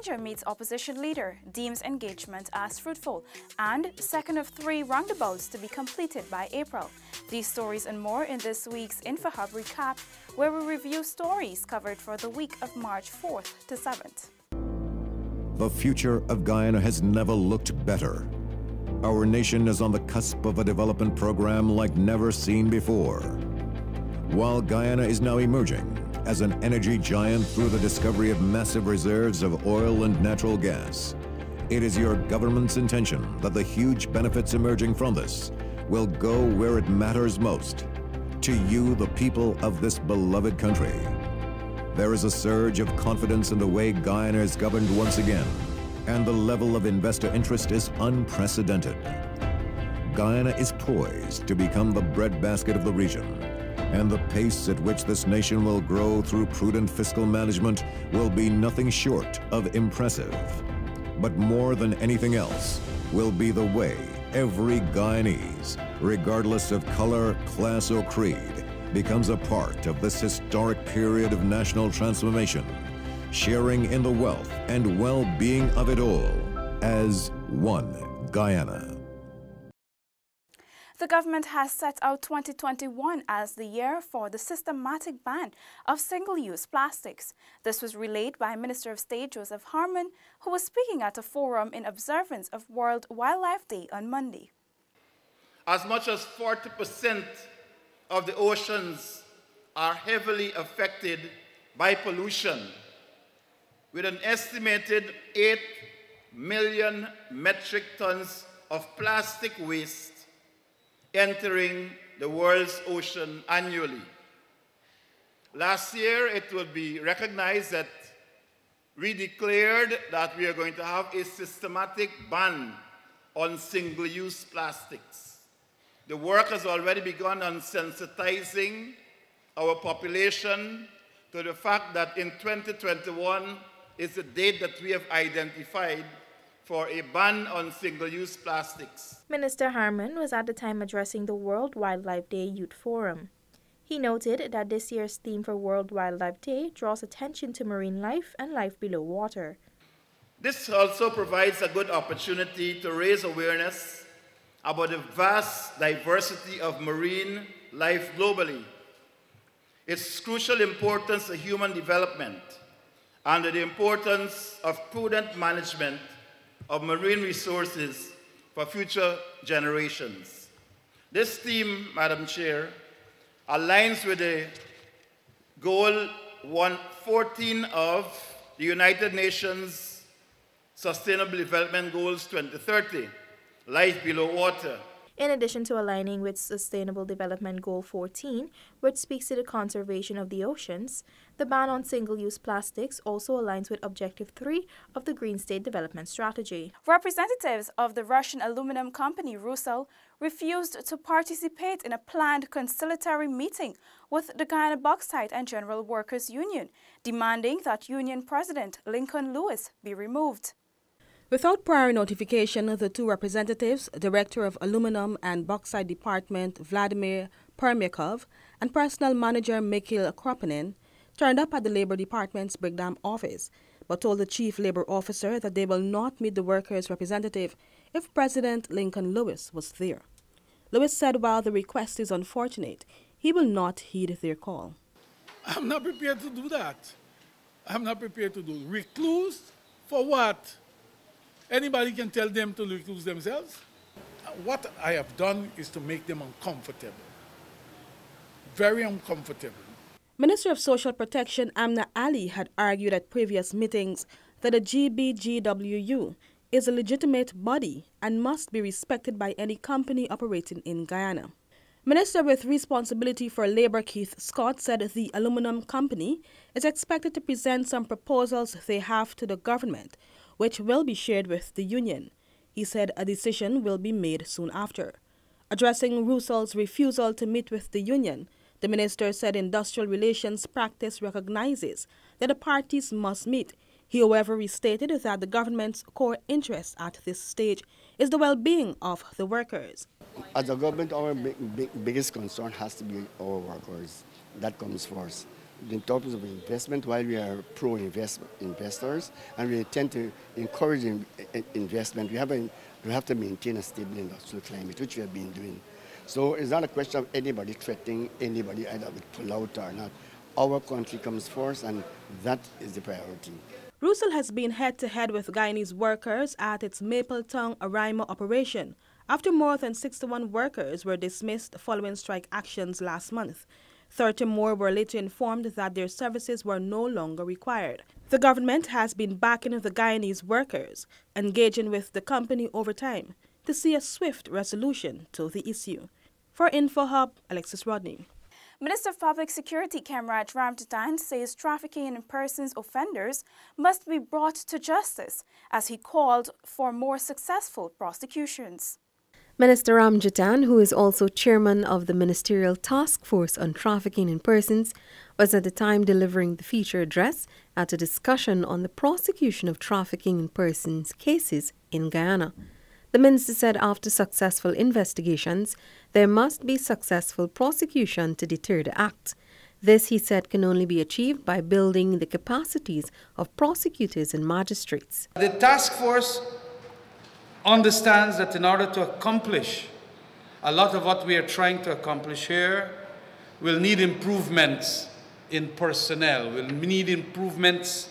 Granger meets opposition leader, deems engagement as fruitful, and second of 3 roundabouts to be completed by April. These stories and more in this week's InfoHub recap, where we review stories covered for the week of March 4th to 7th. The future of Guyana has never looked better. Our nation is on the cusp of a development program like never seen before. While Guyana is now emerging as an energy giant through the discovery of massive reserves of oil and natural gas, it is your government's intention that the huge benefits emerging from this will go where it matters most, to you, the people of this beloved country. There is a surge of confidence in the way Guyana is governed once again, and the level of investor interest is unprecedented. Guyana is poised to become the breadbasket of the region, and the pace at which this nation will grow through prudent fiscal management will be nothing short of impressive. But more than anything else will be the way every Guyanese, regardless of color, class, or creed, becomes a part of this historic period of national transformation, sharing in the wealth and well-being of it all as one Guyana. The government has set out 2021 as the year for the systematic ban of single-use plastics. This was relayed by Minister of State Joseph Harmon, who was speaking at a forum in observance of World Wildlife Day on Monday. As much as 40% of the oceans are heavily affected by pollution, with an estimated 8 million metric tons of plastic waste entering the world's ocean annually. Last year, it will be recognized that we declared that we are going to have a systematic ban on single-use plastics. The work has already begun on sensitizing our population to the fact that in 2021 is the date that we have identified for a ban on single-use plastics. Minister Harmon was at the time addressing the World Wildlife Day Youth Forum. He noted that this year's theme for World Wildlife Day draws attention to marine life and life below water. This also provides a good opportunity to raise awareness about the vast diversity of marine life globally, its crucial importance to human development, and the importance of prudent management of marine resources for future generations. This theme, Madam Chair, aligns with the Goal 114 of the United Nations Sustainable Development Goals 2030, Life Below Water. In addition to aligning with Sustainable Development Goal 14, which speaks to the conservation of the oceans, the ban on single-use plastics also aligns with Objective 3 of the Green State Development Strategy. Representatives of the Russian aluminum company Rusal refused to participate in a planned conciliatory meeting with the Guyana Bauxite and General Workers Union, demanding that Union President Lincoln Lewis be removed. Without prior notification, the 2 representatives, Director of Aluminum and Bauxite Department Vladimir Permyakov and Personnel Manager Mikhail Kropinin, turned up at the Labor Department's Brigham office, but told the Chief Labor Officer that they will not meet the workers' representative if President Lincoln Lewis was there. Lewis said while the request is unfortunate, he will not heed their call. I'm not prepared to do that. I'm not prepared to do recluse for what? Anybody can tell them to recluse themselves. What I have done is to make them uncomfortable. Very uncomfortable. Minister of Social Protection Amna Ali had argued at previous meetings that the GBGWU is a legitimate body and must be respected by any company operating in Guyana. Minister with responsibility for Labour Keith Scott said the aluminum company is expected to present some proposals they have to the government, which will be shared with the union. He said a decision will be made soon after. Addressing Rusal's refusal to meet with the union, the minister said industrial relations practice recognizes that the parties must meet. He, however, restated that the government's core interest at this stage is the well-being of the workers. As a government, our biggest concern has to be our workers. That comes first. in terms of investment, while we are pro-investors and we tend to encourage investment, we have to maintain a stable industrial climate, which we have been doing. So it's not a question of anybody threatening anybody either with pull-out or not. Our country comes first, and that is the priority. Rusal has been head-to-head with Guyanese workers at its Mapletown Araima operation after more than 61 workers were dismissed following strike actions last month. 30 more were later informed that their services were no longer required. The government has been backing the Guyanese workers, engaging with the company over time to see a swift resolution to the issue. For InfoHub, Alexis Rodney. Minister of Public Security Kamraj Ramsay says trafficking in persons offenders must be brought to justice, as he called for more successful prosecutions. Minister Ramsay, who is also chairman of the Ministerial Task Force on Trafficking in Persons, was at the time delivering the feature address at a discussion on the prosecution of trafficking in persons cases in Guyana. The minister said after successful investigations, there must be successful prosecution to deter the act. This, he said, can only be achieved by building the capacities of prosecutors and magistrates. The task force understands that in order to accomplish a lot of what we are trying to accomplish here, we'll need improvements in personnel, we'll need improvements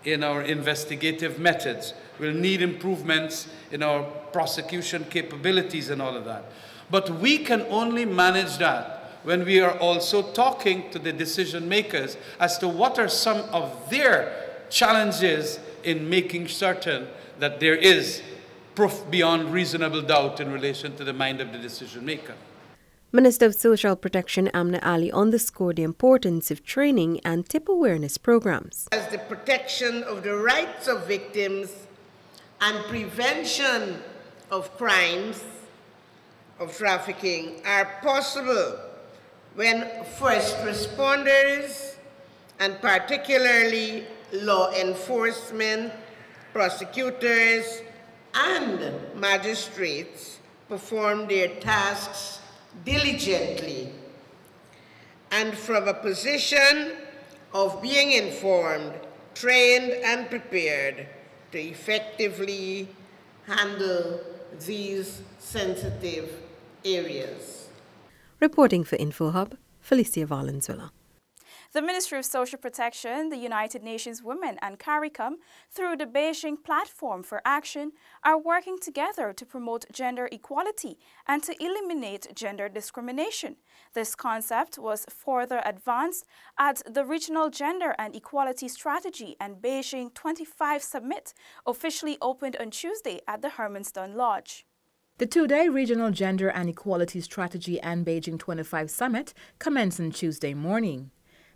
in our investigative methods, we'll need improvements in our prosecution capabilities and all of that. But we can only manage that when we are also talking to the decision makers as to what are some of their challenges in making certain that there is proof beyond reasonable doubt in relation to the mind of the decision maker. Minister of Social Protection Amna Ali underscored the importance of training and tip awareness programs. As the protection of the rights of victims and prevention of crimes of trafficking are possible when first responders and particularly law enforcement, prosecutors, and magistrates perform their tasks diligently and from a position of being informed, trained, and prepared to effectively handle these sensitive areas. Reporting for InfoHub, Felicia Valenzuela. The Ministry of Social Protection, the United Nations Women and CARICOM, through the Beijing Platform for Action, are working together to promote gender equality and to eliminate gender discrimination. This concept was further advanced at the Regional Gender and Equality Strategy and Beijing 25 Summit, officially opened on Tuesday at the Hermanstone Lodge. The two-day Regional Gender and Equality Strategy and Beijing 25 Summit commenced on Tuesday morning.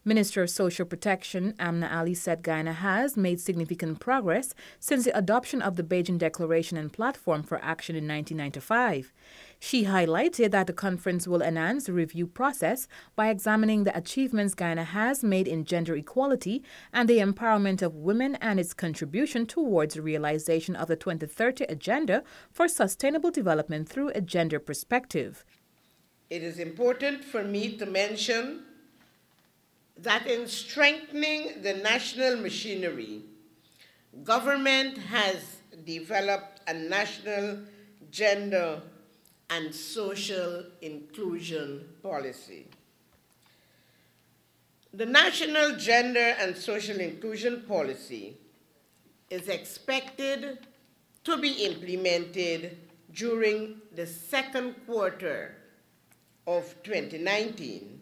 Minister of Social Protection Amna Ali said Guyana has made significant progress since the adoption of the Beijing Declaration and Platform for Action in 1995. She highlighted that the conference will enhance the review process by examining the achievements Guyana has made in gender equality and the empowerment of women and its contribution towards the realization of the 2030 Agenda for Sustainable Development through a gender perspective. It is important for me to mention that in strengthening the national machinery, government has developed a national gender and social inclusion policy. The National Gender and Social Inclusion Policy is expected to be implemented during the second quarter of 2019.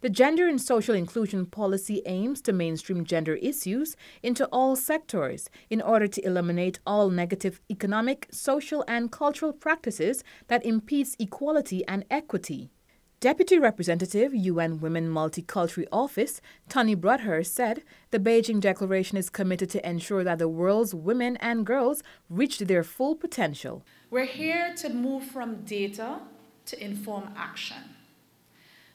The Gender and Social Inclusion Policy aims to mainstream gender issues into all sectors in order to eliminate all negative economic, social, and cultural practices that impede equality and equity. Deputy Representative, UN Women Multicultural Office, Tony Broadhurst said the Beijing Declaration is committed to ensure that the world's women and girls reach their full potential. We're here to move from data to inform action.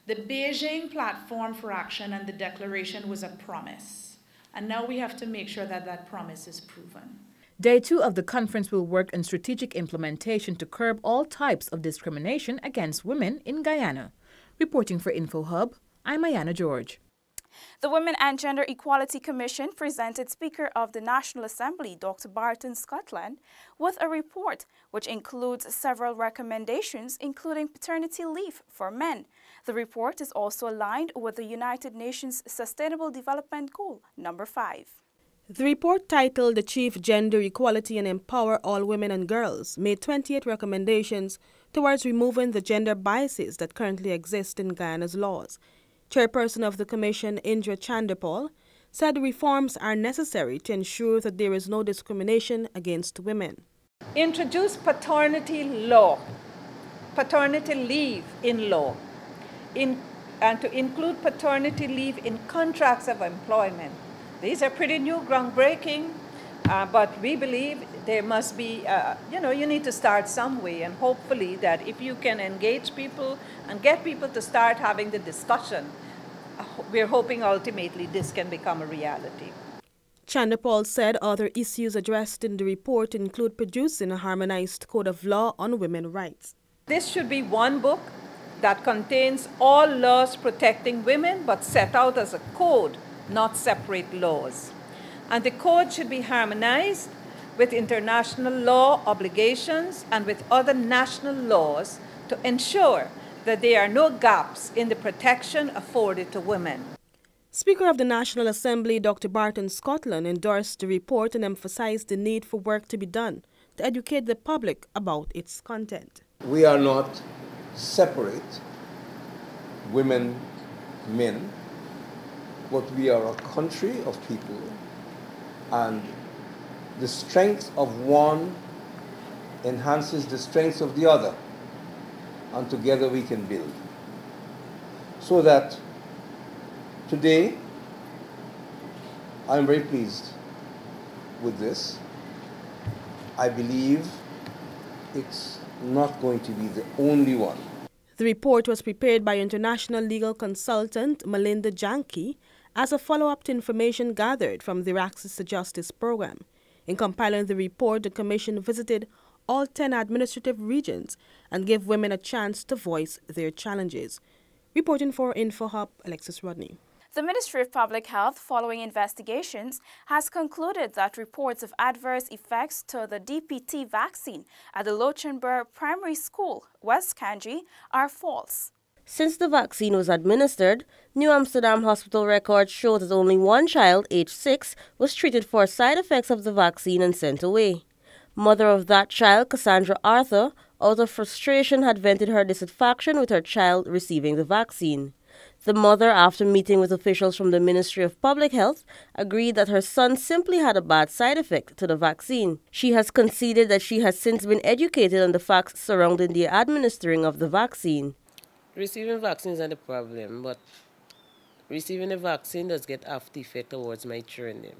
The Beijing Platform for Action and the Declaration was a promise, and now we have to make sure that that promise is proven. Day 2 of the conference will work on strategic implementation to curb all types of discrimination against women in Guyana. Reporting for InfoHub, I'm Ayana George. The Women and Gender Equality Commission presented Speaker of the National Assembly, Dr. Barton Scotland, with a report which includes several recommendations, including paternity leave for men. The report is also aligned with the United Nations Sustainable Development Goal number 5. The report, titled Achieve Gender Equality and Empower All Women and Girls, made 28 recommendations towards removing the gender biases that currently exist in Guyana's laws. Chairperson of the Commission, Indra Chandapal, said reforms are necessary to ensure that there is no discrimination against women. Introduce paternity law, paternity leave in law, and to include paternity leave in contracts of employment. These are pretty new, groundbreaking, but we believe there must be, you need to start some way, and hopefully that if you can engage people and get people to start having the discussion, we're hoping ultimately this can become a reality. Chandapal said other issues addressed in the report include producing a harmonized code of law on women's rights. This should be one book that contains all laws protecting women, but set out as a code, not separate laws. And the code should be harmonized with international law obligations and with other national laws to ensure that there are no gaps in the protection afforded to women. Speaker of the National Assembly, Dr. Barton Scotland, endorsed the report and emphasized the need for work to be done to educate the public about its content. We are not separate women, men, but we are a country of people, and the strength of one enhances the strength of the other, and together we can build. So that today, I'm very pleased with this. I believe it's not going to be the only one. The report was prepared by international legal consultant Melinda Janke as a follow-up to information gathered from the Access to Justice program. In compiling the report, the Commission visited all 10 administrative regions and gave women a chance to voice their challenges. Reporting for InfoHub, Alexis Rodney. The Ministry of Public Health, following investigations, has concluded that reports of adverse effects to the DPT vaccine at the Lochinber Primary School, West Kanji, are false. Since the vaccine was administered, New Amsterdam hospital records show that only one child, aged 6, was treated for side effects of the vaccine and sent away. Mother of that child, Cassandra Arthur, out of frustration had vented her dissatisfaction with her child receiving the vaccine. The mother, after meeting with officials from the Ministry of Public Health, agreed that her son simply had a bad side effect to the vaccine. She has conceded that she has since been educated on the facts surrounding the administering of the vaccine. Receiving vaccines are the problem, but receiving a vaccine does get after effect towards my children.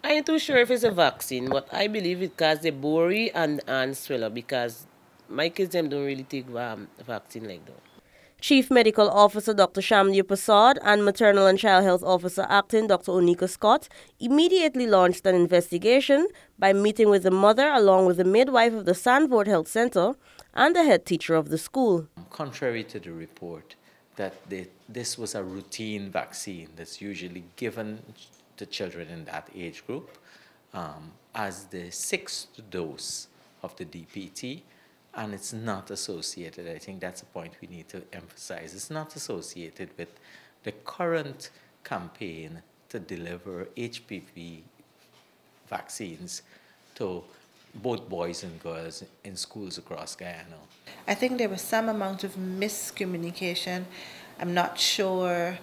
I ain't too sure if it's a vaccine, but I believe it caused the bory and swelling because my kids them don't really take vaccine like that. Chief Medical Officer Dr. Shamdya Prasad and Maternal and Child Health Officer Acting Dr. Onika Scott immediately launched an investigation by meeting with the mother along with the midwife of the Sandford Health Center and the head teacher of the school. Contrary to the report that this was a routine vaccine that's usually given to children in that age group as the 6th dose of the DPT, and it's not associated. I think that's a point we need to emphasize. It's not associated with the current campaign to deliver HPV vaccines to both boys and girls in schools across Guyana. I think there was some amount of miscommunication. I'm not sure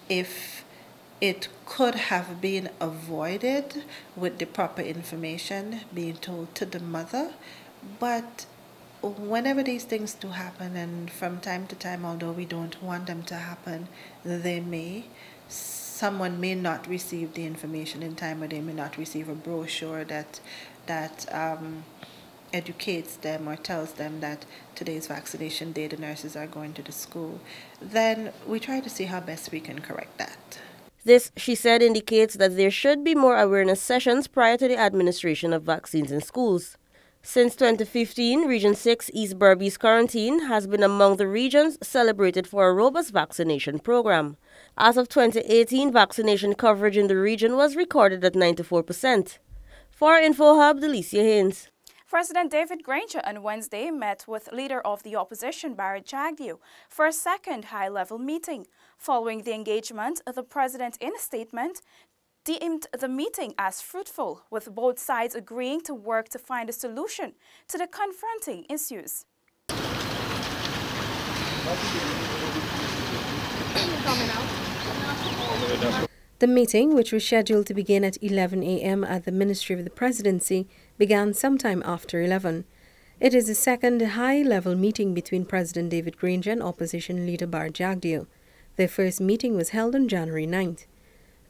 if it could have been avoided with the proper information being told to the mother. But whenever these things do happen, and from time to time, although we don't want them to happen, someone may not receive the information in time, or they may not receive a brochure that educates them or tells them that today's vaccination day the nurses are going to the school. Then we try to see how best we can correct that. This, she said, indicates that there should be more awareness sessions prior to the administration of vaccines in schools. Since 2015, Region 6 East Berbice Quarantine has been among the regions celebrated for a robust vaccination program. As of 2018, vaccination coverage in the region was recorded at 94%. For InfoHub, Delicia Haynes. President David Granger on Wednesday met with leader of the opposition Barrett Jagdeo for a second high-level meeting. Following the engagement, the president in a statement deemed the meeting as fruitful, with both sides agreeing to work to find a solution to the confronting issues. The meeting, which was scheduled to begin at 11 a.m. at the Ministry of the Presidency, began sometime after 11. It is the second high-level meeting between President David Granger and opposition leader Barrett Jagdeo. Their first meeting was held on January 9th.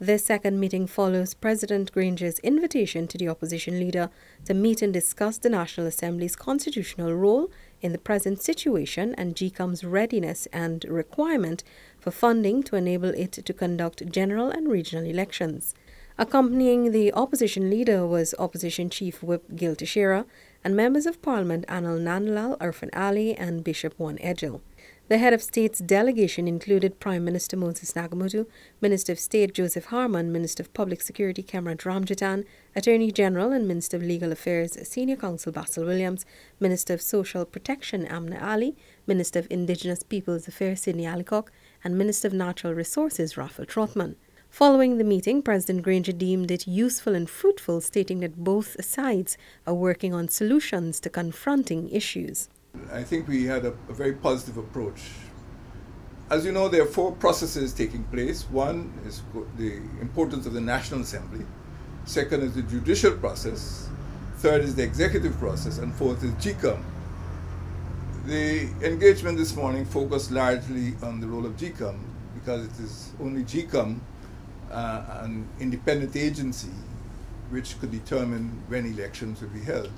This second meeting follows President Granger's invitation to the opposition leader to meet and discuss the National Assembly's constitutional role in the present situation and GCOM's readiness and requirement for funding to enable it to conduct general and regional elections. Accompanying the opposition leader was Opposition Chief Whip Gil Teixeira and members of Parliament Anil Nandlal, Irfan Ali and Bishop Juan Edgell. The head of state's delegation included Prime Minister Moses Nagamutu, Minister of State Joseph Harman, Minister of Public Security Cameron Ramjatan, Attorney General and Minister of Legal Affairs Senior Counsel Basil Williams, Minister of Social Protection Amna Ali, Minister of Indigenous Peoples Affairs Sidney Alicock, and Minister of Natural Resources Raphael Trotman. Following the meeting, President Granger deemed it useful and fruitful, stating that both sides are working on solutions to confronting issues. I think we had a very positive approach. As you know, there are four processes taking place. One is the importance of the National Assembly. Second is the judicial process. Third is the executive process. And fourth is GCOM. The engagement this morning focused largely on the role of GCOM because it is only GCOM, an independent agency, which could determine when elections will be held.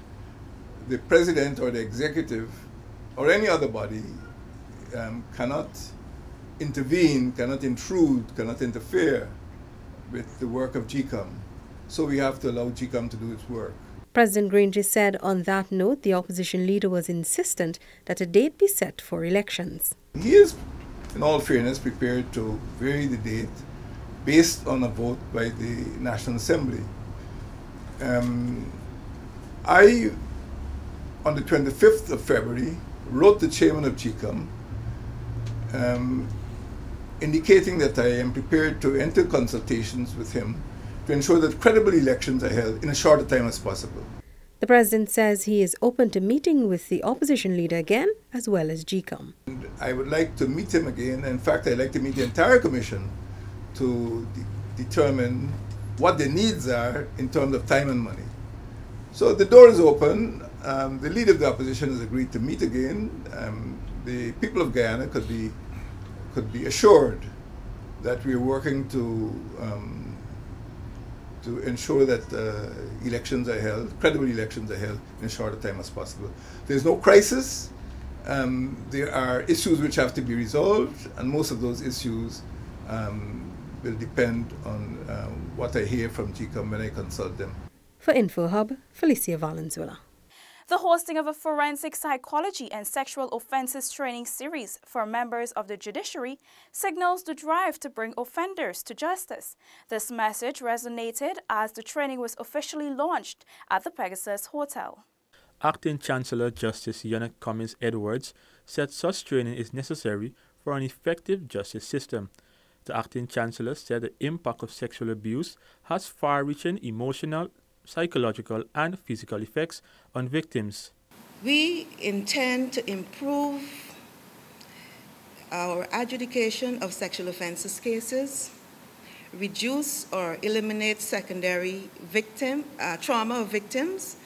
The president or the executive or any other body cannot intervene, cannot intrude, cannot interfere with the work of GCOM. So we have to allow GCOM to do its work. President Granger said on that note the opposition leader was insistent that a date be set for elections. He is, in all fairness, prepared to vary the date based on a vote by the National Assembly. On the 25th of February, wrote the chairman of GCOM indicating that I am prepared to enter consultations with him to ensure that credible elections are held in as short a time as possible. The president says he is open to meeting with the opposition leader again, as well as GCOM. And I would like to meet him again. In fact, I'd like to meet the entire commission to determine what their needs are in terms of time and money. So the door is open. The leader of the opposition has agreed to meet again. The people of Guyana could be assured that we are working to ensure that elections are held, credible elections are held in as short a time as possible. There's no crisis. There are issues which have to be resolved, and most of those issues will depend on what I hear from GCOM when I consult them. For InfoHub, Felicia Valenzuela. The hosting of a forensic psychology and sexual offenses training series for members of the judiciary signals the drive to bring offenders to justice. This message resonated as the training was officially launched at the Pegasus Hotel. Acting Chancellor Justice Janet Cummins Edwards said such training is necessary for an effective justice system. The acting chancellor said the impact of sexual abuse has far-reaching emotional, psychological and physical effects on victims. We intend to improve our adjudication of sexual offences cases, reduce or eliminate secondary trauma of victims,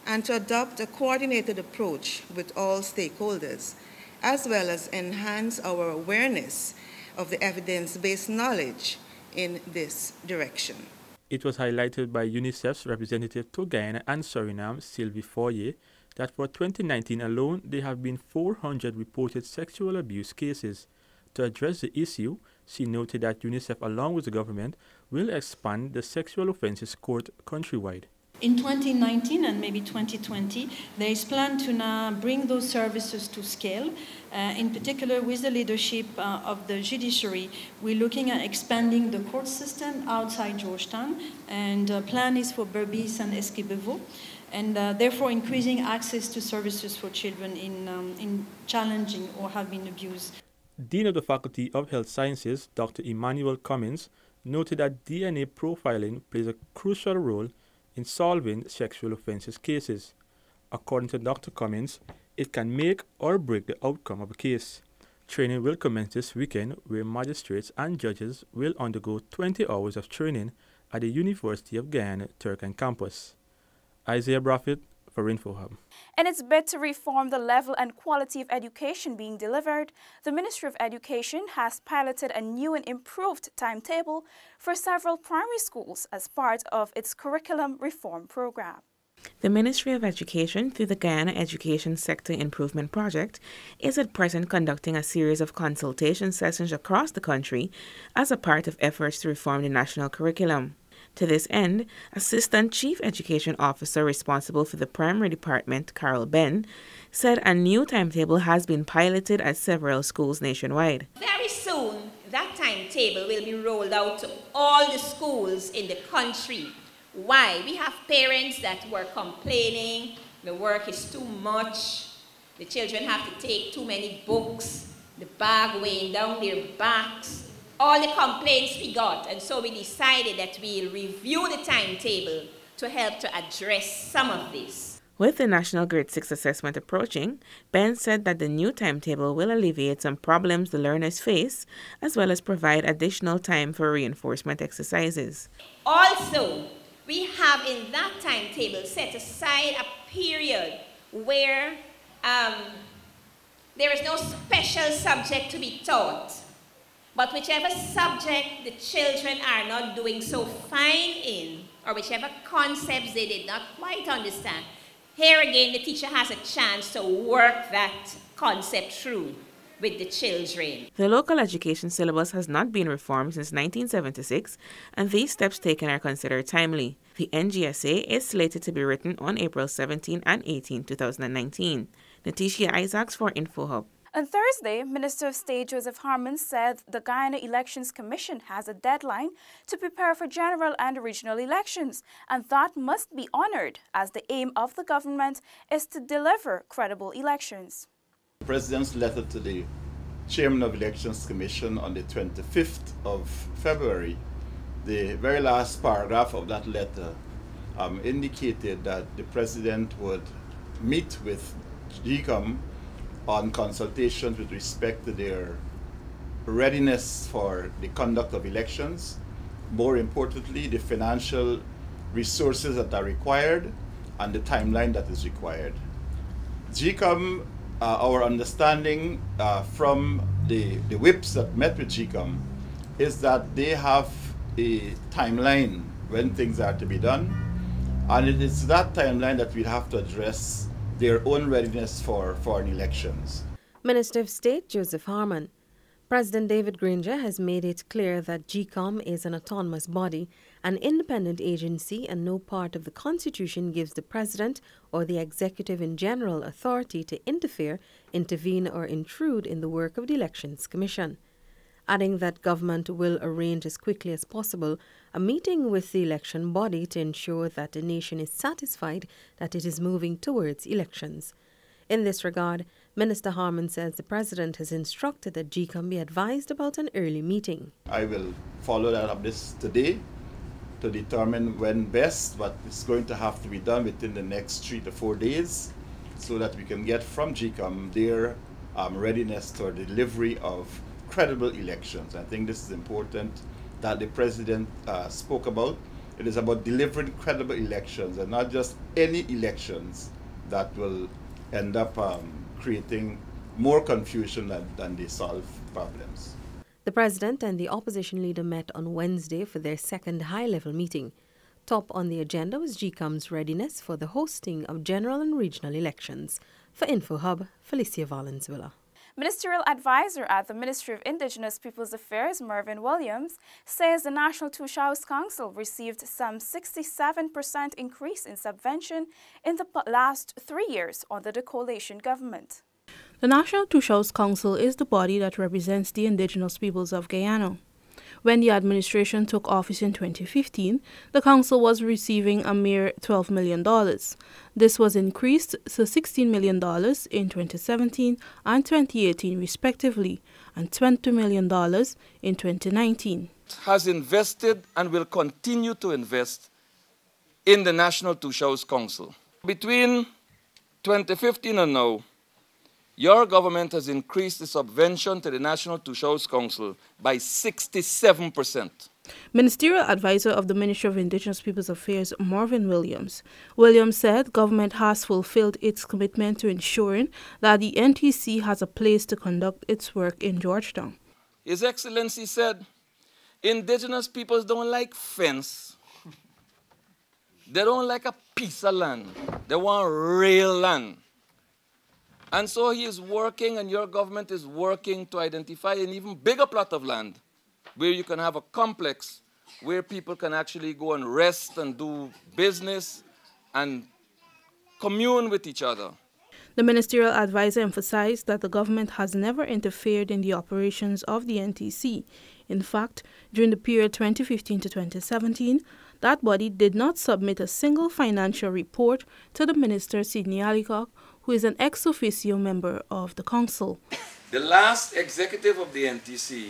and to adopt a coordinated approach with all stakeholders, as well as enhance our awareness of the evidence-based knowledge in this direction. It was highlighted by UNICEF's representative to Guyana and Suriname, Sylvie Fourier, that for 2019 alone, there have been 400 reported sexual abuse cases. To address the issue, she noted that UNICEF, along with the government, will expand the sexual offences court countrywide. In 2019 and maybe 2020, there is plan to now bring those services to scale. In particular, with the leadership of the judiciary, we're looking at expanding the court system outside Georgetown, and plan is for Berbice and Esquibevo, and therefore increasing access to services for children in challenging or have been abused. Dean of the Faculty of Health Sciences, Dr. Emmanuel Cummins, noted that DNA profiling plays a crucial role in solving sexual offences cases. According to Dr. Cummins, it can make or break the outcome of a case. Training will commence this weekend, where magistrates and judges will undergo 20 hours of training at the University of Guyana Turkan campus. Isaiah Braffett for InfoHub. In its bid to reform the level and quality of education being delivered, the Ministry of Education has piloted a new and improved timetable for several primary schools as part of its curriculum reform program. The Ministry of Education, through the Guyana Education Sector Improvement Project, is at present conducting a series of consultation sessions across the country as a part of efforts to reform the national curriculum. To this end, Assistant Chief Education Officer responsible for the Primary Department, Carol Ben, said a new timetable has been piloted at several schools nationwide. Very soon, that timetable will be rolled out to all the schools in the country. Why? We have parents that were complaining, the work is too much, the children have to take too many books, the bag weighing down their backs. All the complaints we got, and so we decided that we'll review the timetable to help to address some of this. With the National Grade 6 assessment approaching, Ben said that the new timetable will alleviate some problems the learners face, as well as provide additional time for reinforcement exercises. Also, we have in that timetable set aside a period where there is no special subject to be taught. But whichever subject the children are not doing so fine in, or whichever concepts they did not quite understand, here again the teacher has a chance to work that concept through with the children. The local education syllabus has not been reformed since 1976, and these steps taken are considered timely. The NGSA is slated to be written on April 17 and 18, 2019. Natisha Isaacs for InfoHub. On Thursday, Minister of State Joseph Harmon said the Guyana Elections Commission has a deadline to prepare for general and regional elections, and that must be honored as the aim of the government is to deliver credible elections. The President's letter to the Chairman of Elections Commission on the 25th of February, the very last paragraph of that letter indicated that the President would meet with GCOM on consultations with respect to their readiness for the conduct of elections, more importantly, the financial resources that are required and the timeline that is required. GCOM, our understanding from the whips that met with GCOM is that they have a timeline when things are to be done, and it is that timeline that we have to address their own readiness for foreign elections. Minister of State Joseph Harmon. President David Granger has made it clear that GCOM is an autonomous body, an independent agency, and no part of the Constitution gives the President or the Executive in general authority to interfere, intervene, or intrude in the work of the Elections Commission. Adding that government will arrange as quickly as possible a meeting with the election body to ensure that the nation is satisfied that it is moving towards elections. In this regard, Minister Harmon says the President has instructed that GCOM be advised about an early meeting. I will follow that up this today to determine when best, but it's going to have to be done within the next 3 to 4 days so that we can get from GCOM their readiness for delivery of credible elections. I think this is important that the President spoke about. It is about delivering credible elections and not just any elections that will end up creating more confusion than they solve problems. The President and the opposition leader met on Wednesday for their second high-level meeting. Top on the agenda was GCOM's readiness for the hosting of general and regional elections. For InfoHub, Felicia Valenzuela. Ministerial Advisor at the Ministry of Indigenous Peoples Affairs, Mervyn Williams, says the National Tushaus Council received some 67% increase in subvention in the last 3 years under the coalition government. The National Tushaus Council is the body that represents the indigenous peoples of Guyana. When the administration took office in 2015, the council was receiving a mere $12 million. This was increased to $16 million in 2017 and 2018 respectively, and $20 million in 2019. Has invested and will continue to invest in the National Tushaus Council. Between 2015 and now, your government has increased the subvention to the National Tushaus Council by 67%. Ministerial Advisor of the Ministry of Indigenous Peoples Affairs, Mervyn Williams. Williams said government has fulfilled its commitment to ensuring that the NTC has a place to conduct its work in Georgetown. His Excellency said, indigenous peoples don't like fence. They don't like a piece of land. They want real land. And so he is working, and your government is working to identify an even bigger plot of land where you can have a complex where people can actually go and rest and do business and commune with each other. The ministerial advisor emphasized that the government has never interfered in the operations of the NTC. In fact, during the period 2015 to 2017, that body did not submit a single financial report to the Minister Sidney Allicock, who is an ex officio member of the council. The last executive of the NTC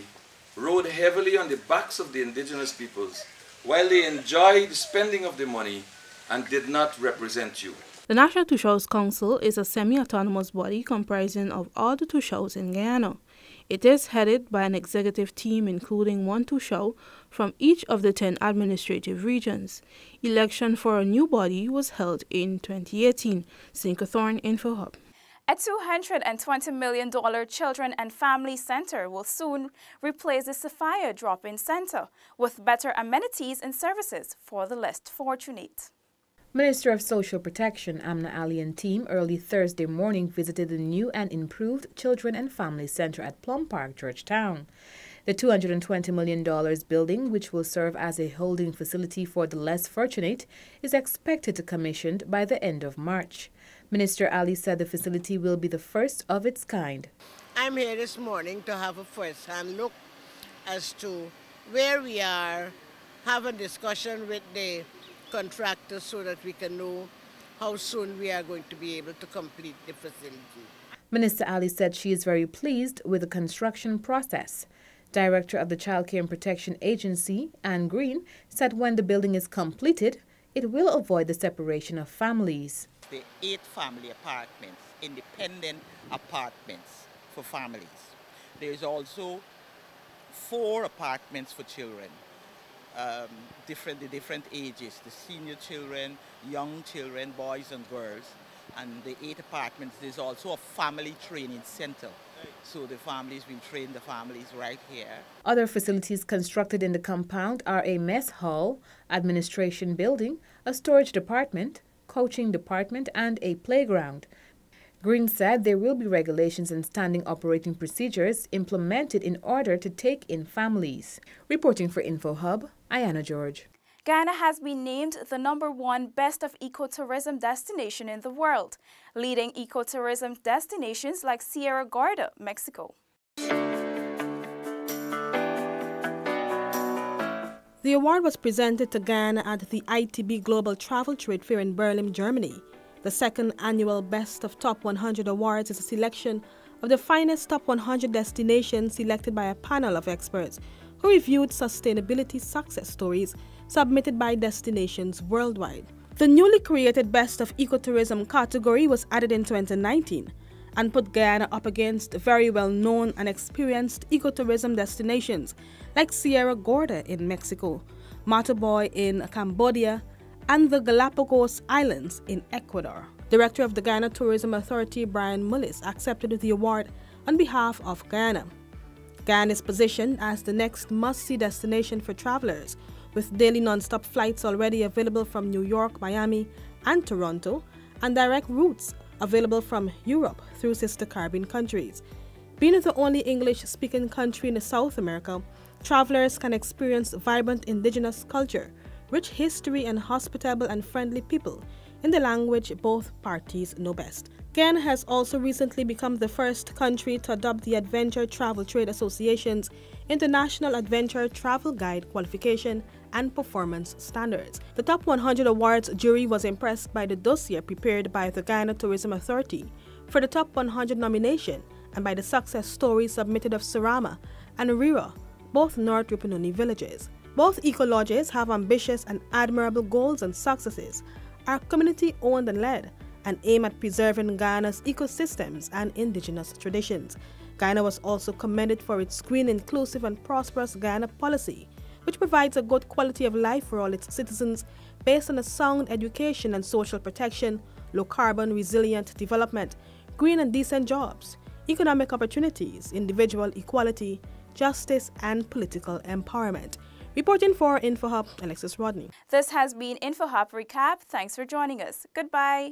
rode heavily on the backs of the indigenous peoples while they enjoyed the spending of the money and did not represent you. The National Tushaus Council is a semi-autonomous body comprising of all the Tushaus in Guyana. It is headed by an executive team including one Tushau from each of the 10 administrative regions. Election for a new body was held in 2018. Sinkathorn, InfoHub. A $220 million Children and Family Center will soon replace the Sophia Drop-In Center with better amenities and services for the less fortunate. Minister of Social Protection Amna Ali and team early Thursday morning visited the new and improved Children and Family Center at Plum Park, Georgetown. The $220 million building, which will serve as a holding facility for the less fortunate, is expected to commission by the end of March. Minister Ali said the facility will be the first of its kind. I'm here this morning to have a first-hand look as to where we are, have a discussion with the contractors so that we can know how soon we are going to be able to complete the facility. Minister Ali said she is very pleased with the construction process. Director of the Child Care and Protection Agency, Anne Green, said when the building is completed, it will avoid the separation of families. The 8 family apartments, independent apartments for families. There is also 4 apartments for children. Different ages, the senior children, young children, boys and girls, and the 8 apartments. There's also a family training center, so the families will train the families right here. Other facilities constructed in the compound are a mess hall, administration building, a storage department, coaching department, and a playground. Green said there will be regulations and standing operating procedures implemented in order to take in families. Reporting for InfoHub, Ayana George. Guyana has been named the #1 best of ecotourism destination in the world, leading ecotourism destinations like Sierra Gorda, Mexico. The award was presented to Guyana at the ITB Global Travel Trade Fair in Berlin, Germany. The second annual Best of Top 100 Awards is a selection of the finest top 100 destinations selected by a panel of experts who reviewed sustainability success stories submitted by destinations worldwide. The newly created Best of Ecotourism category was added in 2019 and put Guyana up against very well-known and experienced ecotourism destinations like Sierra Gorda in Mexico, Mataboy in Cambodia, and the Galapagos Islands in Ecuador. Director of the Guyana Tourism Authority, Brian Mullis, accepted the award on behalf of Guyana. Guyana is positioned as the next must-see destination for travelers, with daily non-stop flights already available from New York, Miami, and Toronto, and direct routes available from Europe through sister Caribbean countries. Being the only English-speaking country in South America, travelers can experience vibrant indigenous culture, rich history, and hospitable and friendly people in the language both parties know best. Guyana has also recently become the first country to adopt the Adventure Travel Trade Association's International Adventure Travel Guide qualification and performance standards. The Top 100 Awards jury was impressed by the dossier prepared by the Guyana Tourism Authority for the Top 100 nomination and by the success stories submitted of Surama and Rira, both North Rupununi villages. Both eco-lodges have ambitious and admirable goals and successes, are community-owned and led, and aim at preserving Guyana's ecosystems and indigenous traditions. Guyana was also commended for its green, inclusive, and prosperous Guyana policy, which provides a good quality of life for all its citizens based on a sound education and social protection, low-carbon resilient development, green and decent jobs, economic opportunities, individual equality, justice, and political empowerment. Reporting for InfoHub, Alexis Rodney. This has been InfoHub Recap. Thanks for joining us. Goodbye.